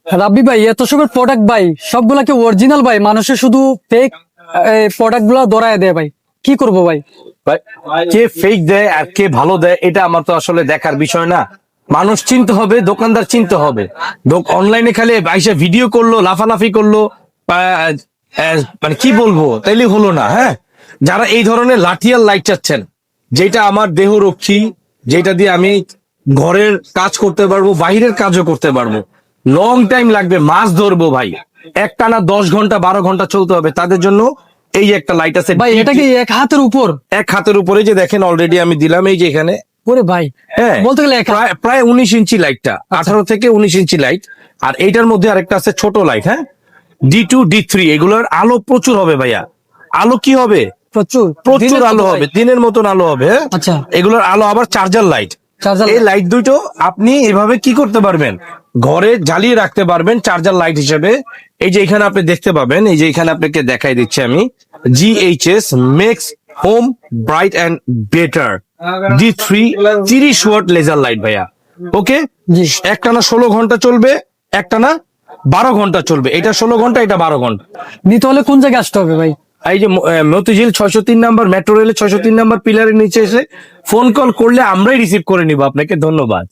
রাব্বি ভাই, এত সবের প্রোডাক্ট ভাই, সবগুলা কি অরিজিনাল ভাই? মানুষের শুধু ফেক প্রোডাক্ট গুলা ধরায় দেয় ভাই, কি করব ভাই? ভাই, কে ফেক দেয় আর কে ভালো দেয় এটা আমার তো আসলে দেখার বিষয় না। মানুষ চিনতে হবে, দোকানদার চিনতে হবে। অনলাইনে খালি আইসা ভিডিও করলো, লাফালাফি করলো, মানে কি বলবো, তাইলে হলো না। হ্যাঁ, যারা এই ধরনের লাঠিয়াল লাইট চাচ্ছেন, যেটা আমার দেহরক্ষী, যেটা দিয়ে আমি ঘরের কাজ করতে পারবো, বাইরের কাজও করতে পারবো, লং টাইম লাগবে, মাছ ধরবো ভাই, একটানা 10 ঘন্টা 12 ঘন্টা চলতে হবে, তাদের জন্য এই যে একটা লাইট আছে ভাই এটা কি এক হাতের উপর? এক হাতের উপরে, যে দেখেন অলরেডি আমি দিলাম এই যে এখানে। ওরে ভাই, হ্যাঁ, বলতে গেলে এক হাত। প্রায় প্রায় 19 ইঞ্চি লাইটটা, 18 থেকে 19 ইঞ্চি লাইট। আর এইটার মধ্যে আরেকটা আছে ছোট লাইট। হ্যাঁ, D2 D3, এগুলোর আলো প্রচুর হবে ভাইয়া। আলো কি হবে? প্রচুর প্রচুর দিনের আলো মতো হবে, ভাই। দিনের মতন আলো হবে। হ্যাঁ? আচ্ছা। এগুলোর আলো আবার চার্জার লাইট। চার্জার এই লাইট দুটো আপনি এভাবে কি করতে পারবেন, ঘরে জ্বালিয়ে রাখতে পারবেন চার্জার লাইট হিসেবে। এই যে এখানে আপনি দেখতে পাবেন, এই যে এখানে আপনাকে দেখাই দিচ্ছি আমি, GHS makes home bright and better D3 30 watt laser light ভাইয়া। ওকে, জি। একটানা 16 ঘন্টা চলবে, একটানা 12 ঘন্টা চলবে। এটা 16 ঘন্টা, এটা 12 ঘন্টা। নিতে হলে কোন জায়গায় আসতে হবে ভাই? এই যে মতিঝিল 603 নাম্বার, মেট্রো রেলের 603 নাম্বার পিলারের নিচে এসে ফোন কল করলে আমরাই রিসিভ করে নিব আপনাকে। ধন্যবাদ।